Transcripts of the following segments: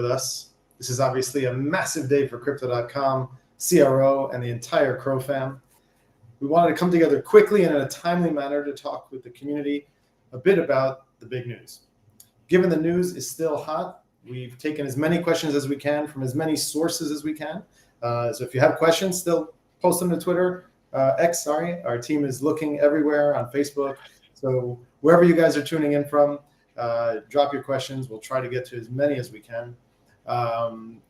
with us. This is obviously a massive day for Crypto.com, CRO, and the entire Crow fam. We wanted to come together quickly and in a timely manner to talk with the community a bit about the big news. Given the news is still hot, we've taken as many questions as we can from as many sources as we can. So if you have questions, still post them to Twitter, X, sorry. Our team is looking everywhere on Facebook. So wherever you guys are tuning in from, drop your questions. We'll try to get to as many as we can.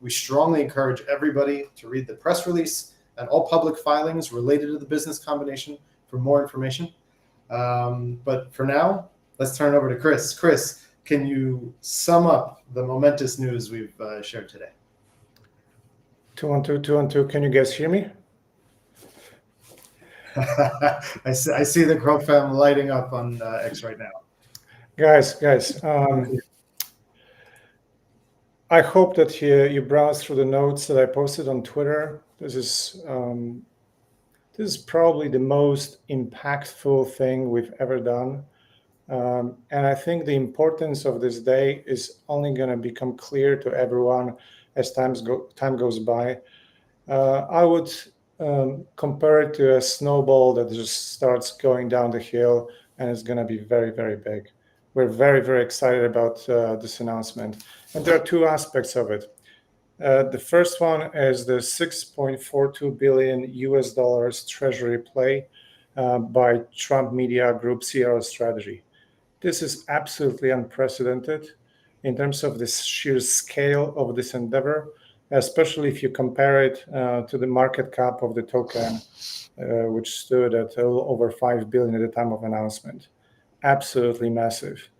We strongly encourage everybody to read the press release and all public filings related to the business combination for more information. But for now, let's turn it over to Kris. Kris, can you sum up the momentous news we've shared today? 212, 212. Can you guys hear me? I see the Crow fam lighting up on X right now. Guys, I hope that you browse through the notes that I posted on Twitter. This is probably the most impactful thing we've ever done. And I think the importance of this day is only going to become clear to everyone as time goes by. I would compare it to a snowball that just starts going down the hill and it's going to be very, very big. We're very, very excited about this announcement. And there are two aspects of it. The first one is the $6.42 billion US treasury play by Trump Media Group CRO strategy. This is absolutely unprecedented in terms of the sheer scale of this endeavor, especially if you compare it to the market cap of the token, which stood at a little over $5 billion at the time of announcement. Absolutely massive.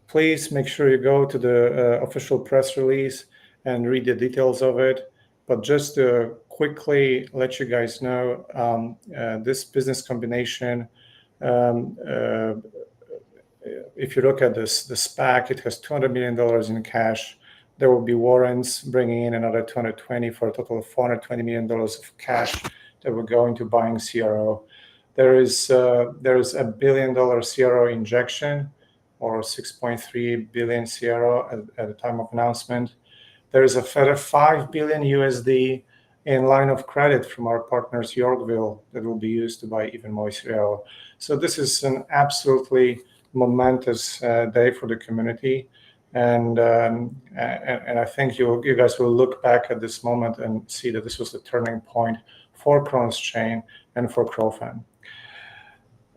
Please make sure you go to the official press release and read the details of it. But just to quickly let you guys know, this business combination, if you look at the SPAC, it has $200 million in cash. There will be warrants bringing in another 220 for a total of $420 million of cash that will go into buying CRO. There is a $1 billion CRO injection, or 6.3 billion CRO at the time of announcement. There is a further $5 billion USD in line of credit from our partners Yorkville that will be used to buy even more CRO. So this is an absolutely momentous day for the community. And I think you guys will look back at this moment and see that this was the turning point for Kronos Chain and for CrowFam.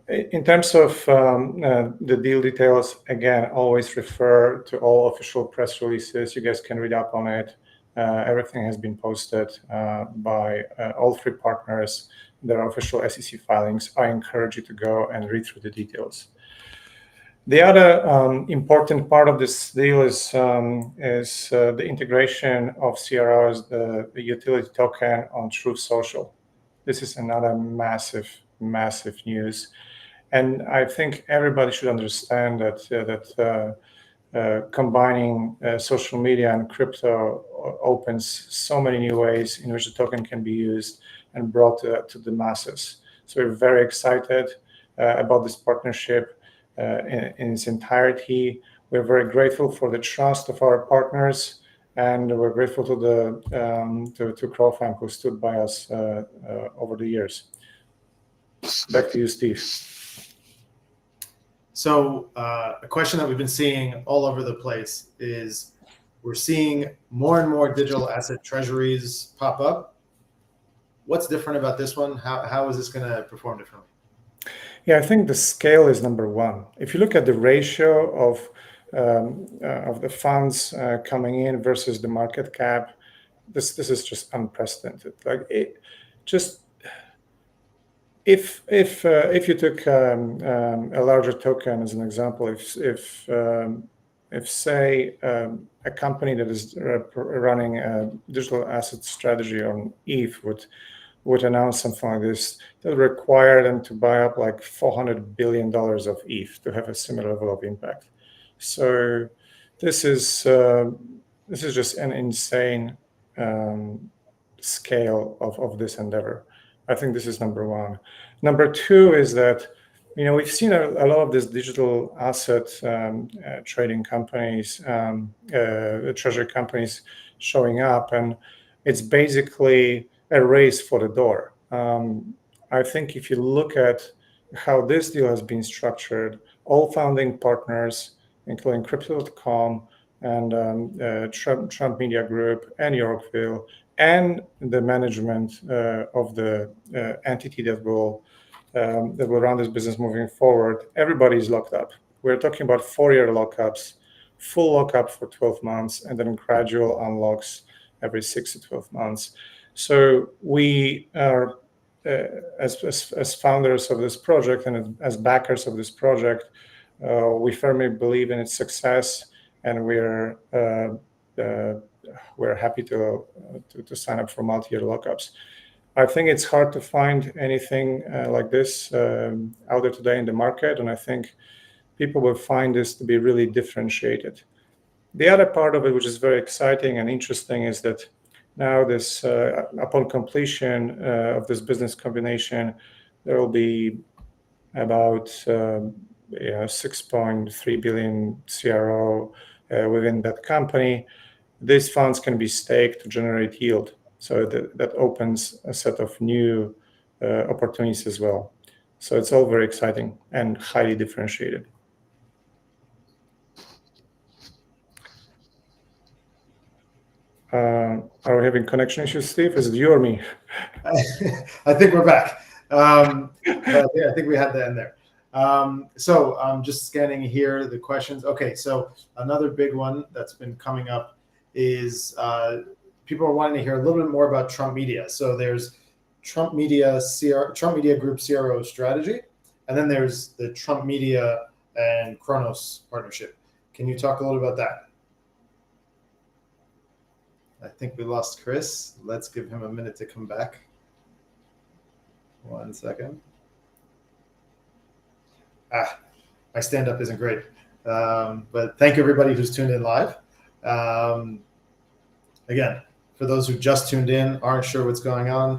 In terms of the deal details, again, always refer to all official press releases. You guys can read up on it. Everything has been posted by all three partners. There are official SEC filings. I encourage you to go and read through the details. The other important part of this deal is the integration of CROs, the utility token on Truth Social. This is another massive news. And I think everybody should understand that combining social media and crypto opens so many new ways in which the token can be used and brought to the masses. So we're very excited about this partnership in its entirety. We're very grateful for the trust of our partners, and we're grateful to CrowFam who stood by us over the years. Back to you, Steve. So a question that we've been seeing all over the place is we're seeing more and more digital asset treasuries pop up. What's different about this one? How is this going to perform differently? Yeah, I think the scale is number one. If you look at the ratio of the funds coming in versus the market cap, this is just unprecedented. Like it, just if you took a larger token as an example, if say a company that is running a digital asset strategy on ETH would announce something like this, that would require them to buy up like $400 billion of ETH to have a similar level of impact. So this is just an insane scale of this endeavor. I think this is number one. Number two is that We've seen a lot of these digital asset trading companies, treasury companies showing up, and it's basically a race for the door. I think if you look at how this deal has been structured, all founding partners, including Crypto.com and Trump Media Group and Yorkville, and the management of the entity that will run this business moving forward, everybody's locked up. We're talking about 4-year lockups, full lockup for 12 months, and then gradual unlocks every 6 to 12 months. So we are, as founders of this project and as backers of this project, we firmly believe in its success, and we're happy to sign up for multi-year lockups. I think it's hard to find anything like this out there today in the market, and I think people will find this to be really differentiated. The other part of it, which is very exciting and interesting, is that now this, upon completion of this business combination, there will be about 6.3 billion CRO within that company. These funds can be staked to generate yield. So that opens a set of new opportunities as well. So it's all very exciting and highly differentiated. Are we having connection issues, Steve? Is it you or me? I think we're back. I think we had that in there. So I'm just scanning here the questions. Okay, so another big one that's been coming up is people are wanting to hear a little bit more about Trump Media. So there's Trump Media Group CRO strategy, and then there's the Trump Media and Kronos partnership. Can you talk a little about that? I think we lost Kris. Let's give him a minute to come back. 1 second. My stand-up isn't great. But thank you everybody who's tuned in live. Again, for those who just tuned in, aren't sure what's going on,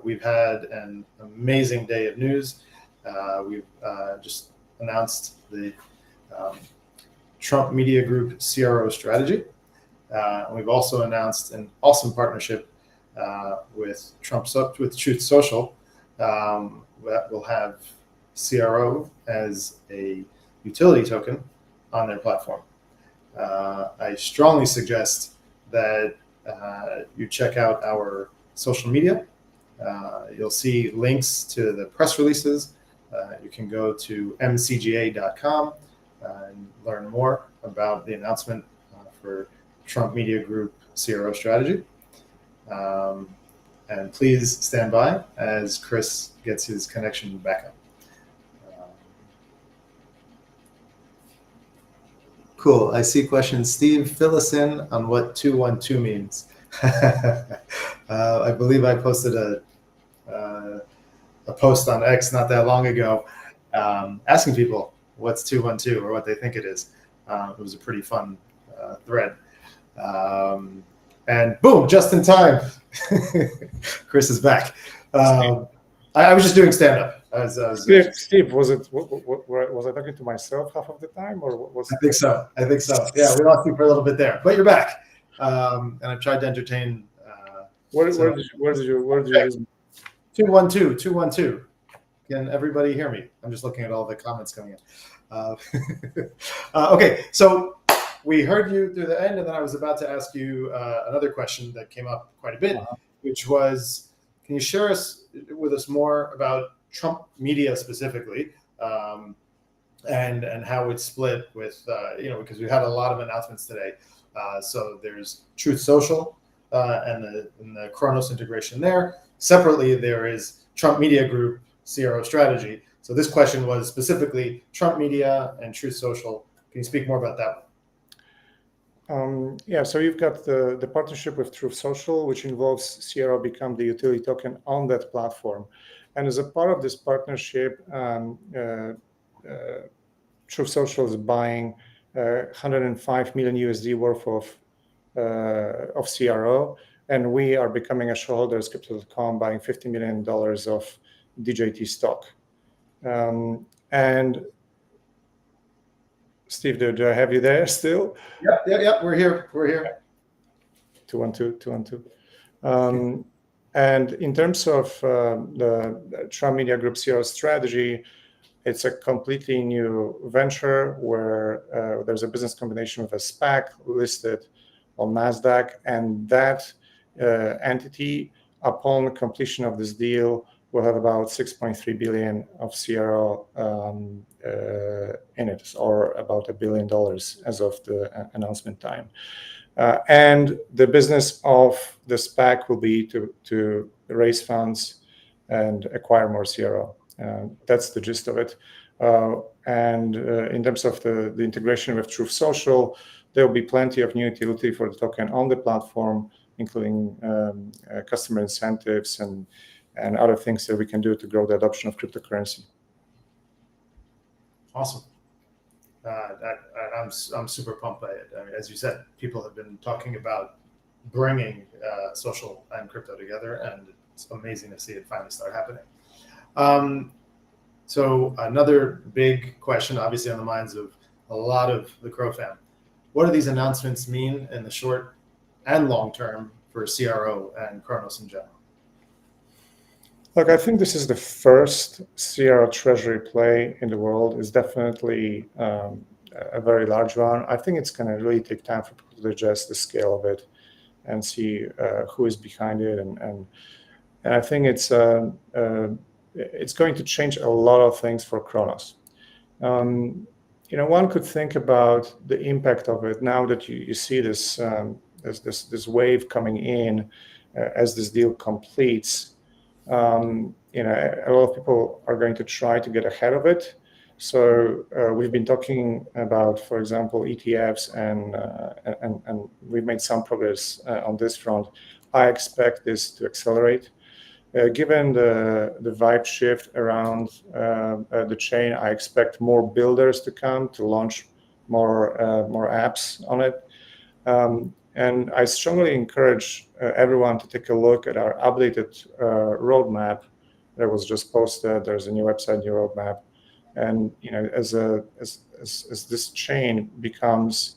we've had an amazing day of news. We've just announced the Trump Media Group CRO strategy. We've also announced an awesome partnership with Truth Social that will have CRO as a utility token on their platform. I strongly suggest that you check out our social media. You'll see links to the press releases. You can go to mcga.com and learn more about the announcement for Trump Media Group CRO strategy. And please stand by as Kris gets his connection back up. Cool. I see questions. Steve, fill us in on what 212 means. I believe I posted a post on X not that long ago asking people what's 212 or what they think it is. It was a pretty fun thread. And boom, just in time, Kris is back. I was just doing stand-up. Steve, was I talking to myself half of the time, or was? I think so. Yeah, we lost you for a little bit there, but you're back. And I've tried to entertain. Where did you? 212. Can everybody hear me? I'm just looking at all the comments coming in. Okay, so we heard you through the end, and then I was about to ask you another question that came up quite a bit, which was, can you share with us more about Trump Media specifically, and how it's split with, because we had a lot of announcements today. So there's Truth Social and the Kronos integration there. Separately, there is Trump Media Group CRO strategy. So this question was specifically Trump Media and Truth Social. Can you speak more about that one? Yeah, so you've got the partnership with Truth Social, which involves CRO become the utility token on that platform. And as a part of this partnership, Truth Social is buying $105 million USD worth of CRO, and we are becoming a shareholder as Crypto.com, buying $50 million of DJT stock. And Steve, do I have you there still? Yep. We're here. 212. And in terms of the Trump Media Group CRO strategy, it's a completely new venture where there's a business combination with a SPAC listed on NASDAQ, and that entity, upon completion of this deal, will have about 6.3 billion of CRO in it, or about $1 billion as of the announcement time. And the business of the SPAC will be to raise funds and acquire more CRO. That's the gist of it. And in terms of the integration with Truth Social, there will be plenty of new utility for the token on the platform, including customer incentives and other things that we can do to grow the adoption of cryptocurrency. Awesome. I'm super pumped by it. I mean, as you said, people have been talking about bringing social and crypto together, and it's amazing to see it finally start happening. So another big question, obviously on the minds of a lot of the Crow fam, what do these announcements mean in the short and long term for CRO and Kronos in general? Look, I think this is the first CRO treasury play in the world. It's definitely a very large one. I think it's going to really take time for people to digest the scale of it and see who is behind it. And I think it's going to change a lot of things for Kronos. One could think about the impact of it now that you see this wave coming in as this deal completes. A lot of people are going to try to get ahead of it. So we've been talking about, for example, ETFs, and we've made some progress on this front. I expect this to accelerate. Given the vibe shift around the chain, I expect more builders to come to launch more apps on it. And I strongly encourage everyone to take a look at our updated roadmap that was just posted. There's a new website, new roadmap. And as this chain becomes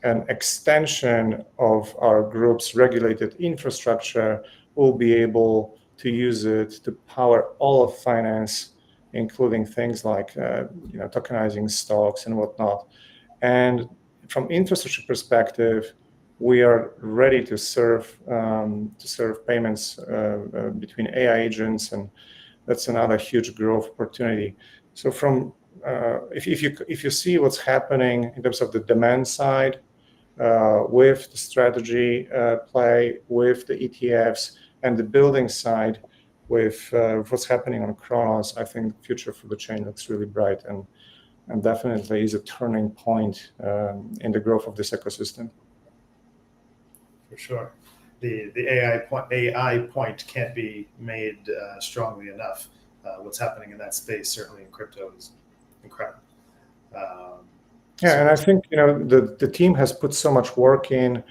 an extension of our group's regulated infrastructure, we'll be able to use it to power all of finance, including things like tokenizing stocks and whatnot. And from infrastructure perspective, we are ready to serve payments between AI agents, and that's another huge growth opportunity. So from if you see what's happening in terms of the demand side with the strategy play, with the ETFs, and the building side with what's happening on Kronos, I think the future for the chain looks really bright, and definitely is a turning point in the growth of this ecosystem. For sure. The AI point can't be made strongly enough. What's happening in that space, certainly in crypto, is incredible. And I think the team has put so much work in.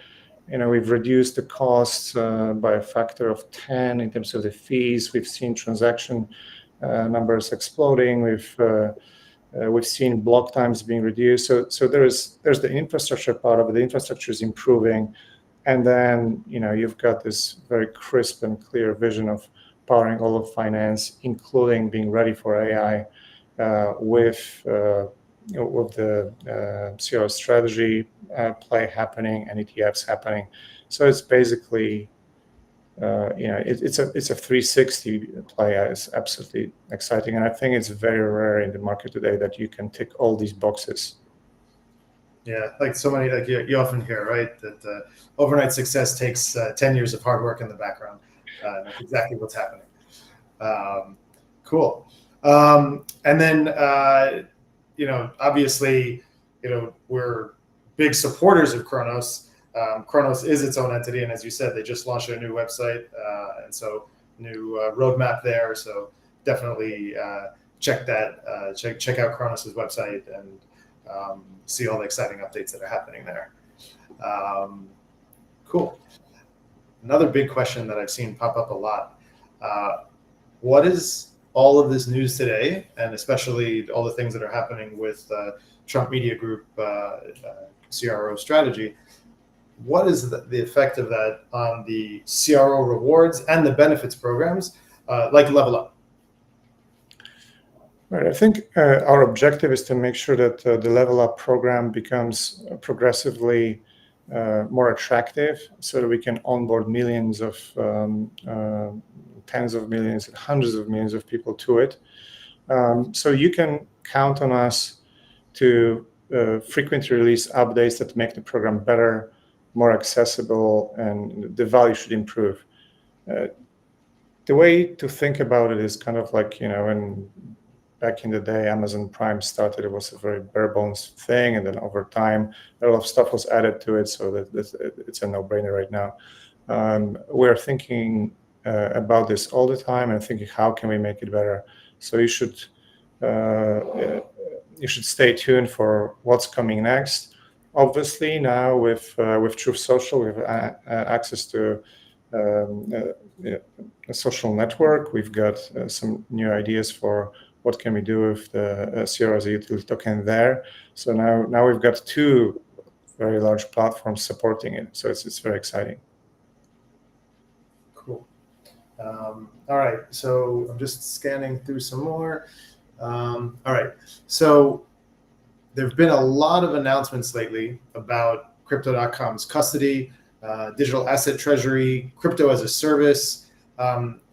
We've reduced the costs by a factor of 10 in terms of the fees. We've seen transaction numbers exploding. We've seen block times being reduced. So there's the infrastructure part of it. The infrastructure is improving, and then you've got this very crisp and clear vision of powering all of finance, including being ready for AI with the CRO strategy play happening and ETFs happening. So it's basically it's a 360 play. It's absolutely exciting, and I think it's very rare in the market today that you can tick all these boxes. Yeah, like so many, like you often hear, right, that overnight success takes 10 years of hard work in the background. That's exactly what's happening. Cool. And then, obviously, we're big supporters of Kronos. Kronos is its own entity, and as you said, they just launched a new website, and so new roadmap there. So definitely check that. Check out Kronos's website and see all the exciting updates that are happening there. Cool. Another big question that I've seen pop up a lot: what is all of this news today, and especially all the things that are happening with Trump Media Group CRO strategy, what is the effect of that on the CRO rewards and the benefits programs like Level Up? Right. I think our objective is to make sure that the Level Up program becomes progressively more attractive, so that we can onboard millions of, tens of millions, hundreds of millions of people to it. So you can count on us to frequently release updates that make the program better, more accessible, and the value should improve. The way to think about it is kind of like, when back in the day Amazon Prime started, it was a very bare bones thing, and then over time a lot of stuff was added to it, so that it's a no-brainer right now. We're thinking about this all the time and thinking, how can we make it better? So you should stay tuned for what's coming next. Obviously, now with Truth Social, we have access to a social network. We've got some new ideas for what can we do with the CRO as a utility token there. So now we've got two very large platforms supporting it. So it's very exciting. Cool. All right. So I'm just scanning through some more. All right. So there have been a lot of announcements lately about Crypto.com's custody, digital asset treasury, crypto as a service.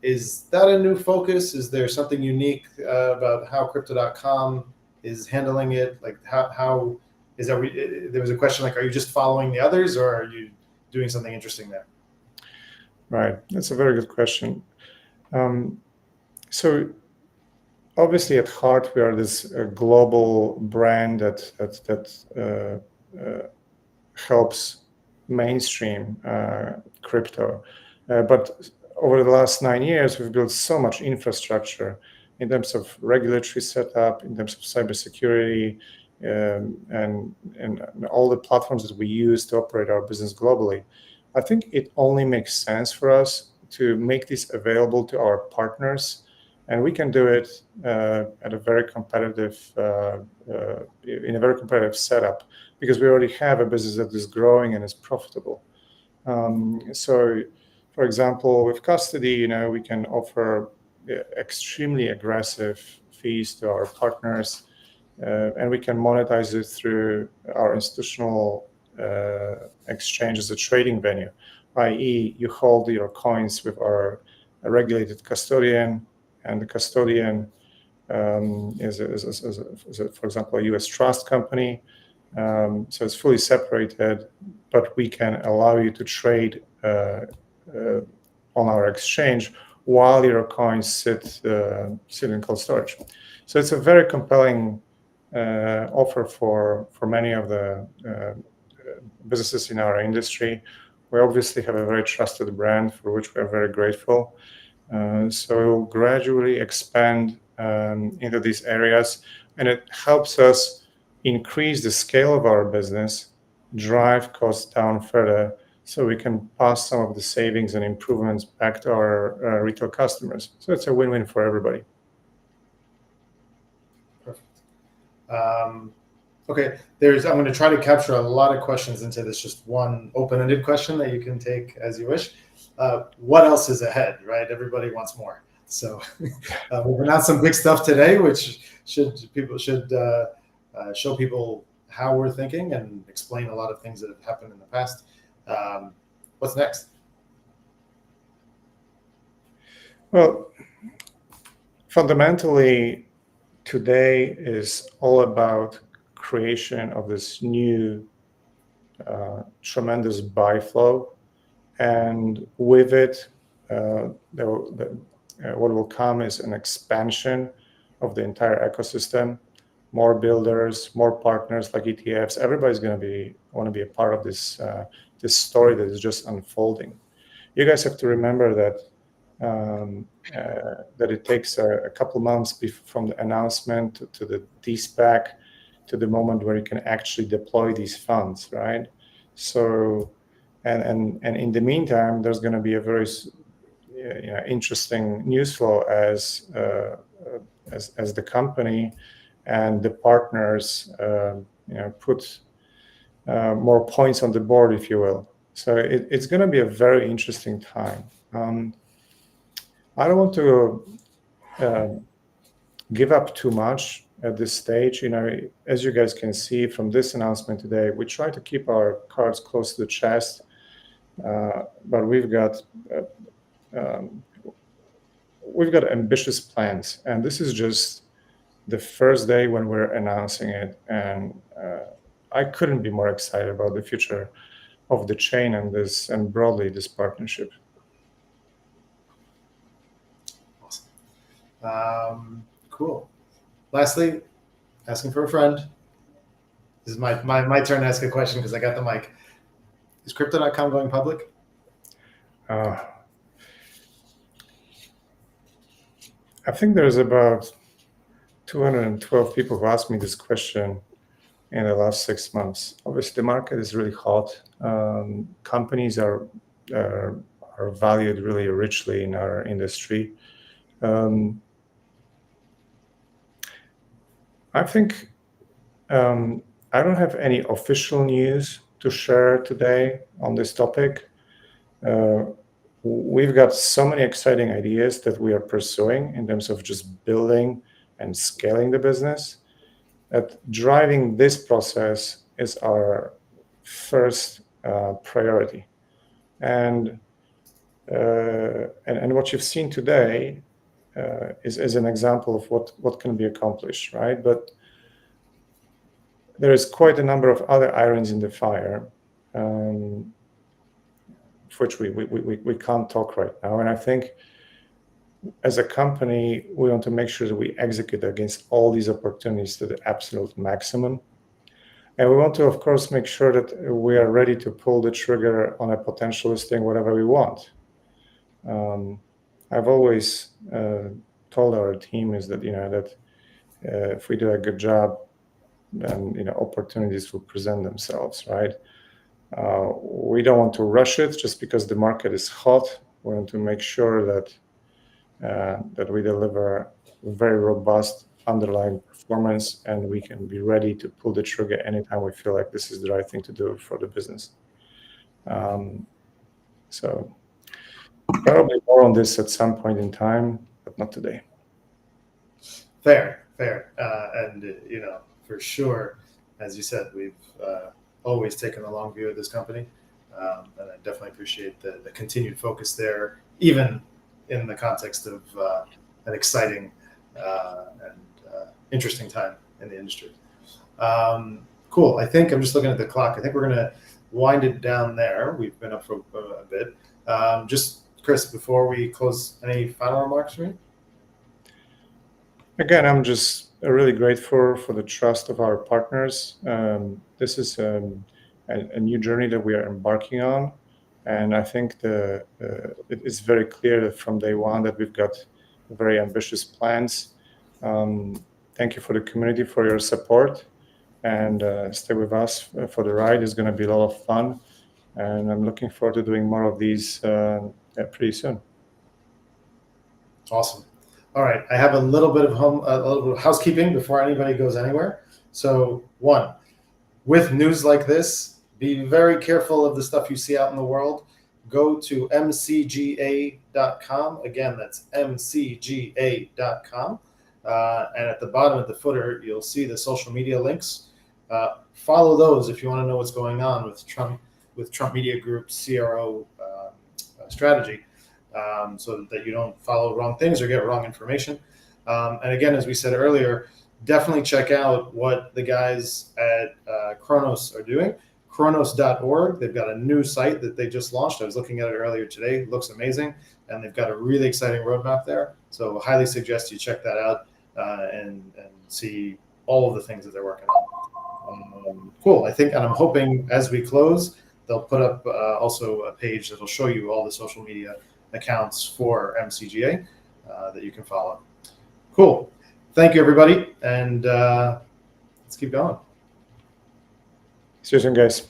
Is that a new focus? Is there something unique about how Crypto.com is handling it? Like how is that? There was a question like, are you just following the others, or are you doing something interesting there? Right. That's a very good question. So obviously, at heart, we are this global brand that helps mainstream crypto. But over the last 9 years, we've built so much infrastructure in terms of regulatory setup, in terms of cybersecurity, and all the platforms that we use to operate our business globally. I think it only makes sense for us to make this available to our partners, and we can do it at a very competitive, in a very competitive setup, because we already have a business that is growing and is profitable. So, for example, with custody, we can offer extremely aggressive fees to our partners, and we can monetize it through our institutional exchange as a trading venue, i.e., you hold your coins with our regulated custodian, and the custodian is, for example, a U.S. trust company. So it's fully separated, but we can allow you to trade on our exchange while your coins sit in cold storage. So it's a very compelling offer for many of the businesses in our industry. We obviously have a very trusted brand for which we are very grateful. So we'll gradually expand into these areas, and it helps us increase the scale of our business, drive costs down further, so we can pass some of the savings and improvements back to our retail customers. So it's a win-win for everybody. Perfect. Okay, I'm going to try to capture a lot of questions into this just one open-ended question that you can take as you wish. What else is ahead, right? Everybody wants more. So we've announced some big stuff today, which should show people how we're thinking and explain a lot of things that have happened in the past. What's next? Well, fundamentally, today is all about creation of this new tremendous buy flow, and with it, what will come is an expansion of the entire ecosystem. More builders, more partners like ETFs. Everybody's going to want to be a part of this story that is just unfolding. You guys have to remember that it takes a couple months from the announcement to the de-SPAC to the moment where you can actually deploy these funds, right? So, and in the meantime, there's going to be a very interesting news flow as the company and the partners put more points on the board, if you will. So it's going to be a very interesting time. I don't want to give up too much at this stage. As you guys can see from this announcement today, we try to keep our cards close to the chest, but we've got ambitious plans, and this is just the first day when we're announcing it, and I couldn't be more excited about the future of the chain and broadly this partnership. Awesome. Cool. Lastly, asking for a friend. This is my turn to ask a question because I got the mic. Is Crypto.com going public? I think there's about 212 people who asked me this question in the last 6 months. Obviously, the market is really hot. Companies are valued really richly in our industry. I think I don't have any official news to share today on this topic. We've got so many exciting ideas that we are pursuing in terms of just building and scaling the business, that driving this process is our first priority. And what you've seen today is an example of what can be accomplished, right? But there is quite a number of other irons in the fire, of which we can't talk right now. And I think as a company, we want to make sure that we execute against all these opportunities to the absolute maximum. And we want to, of course, make sure that we are ready to pull the trigger on a potential listing whatever we want. I've always told our team is that if we do a good job, then opportunities will present themselves, right? We don't want to rush it just because the market is hot. We want to make sure that we deliver very robust underlying performance, and we can be ready to pull the trigger anytime we feel like this is the right thing to do for the business. So probably more on this at some point in time, but not today. Fair. And for sure, as you said, we've always taken the long view of this company, and I definitely appreciate the continued focus there, even in the context of an exciting and interesting time in the industry. Cool. I think I'm just looking at the clock. I think we're going to wind it down there. We've been up for a bit. Just Kris, before we close, any final remarks from you? Again, I'm just really grateful for the trust of our partners. This is a new journey that we are embarking on. And I think it is very clear that from day one that we've got very ambitious plans. Thank you for the community for your support, and stay with us for the ride. It's going to be a lot of fun, and I'm looking forward to doing more of these pretty soon. Awesome. All right, I have a little bit of housekeeping before anybody goes anywhere. So one, with news like this, be very careful of the stuff you see out in the world. Go to mcga.com. Again, that's mcga.com. And at the bottom of the footer, you'll see the social media links. Follow those if you want to know what's going on with Trump Media Group's CRO strategy, so that you don't follow wrong things or get wrong information. And again, as we said earlier, definitely check out what the guys at Kronos are doing. Kronos.org. They've got a new site that they just launched. I was looking at it earlier today. It looks amazing. And they've got a really exciting roadmap there. So highly suggest you check that out and see all of the things that they're working on. Cool. I think, and I'm hoping as we close, they'll put up also a page that'll show you all the social media accounts for MCGA that you can follow. Cool. Thank you, everybody. And let's keep going. See you soon, guys.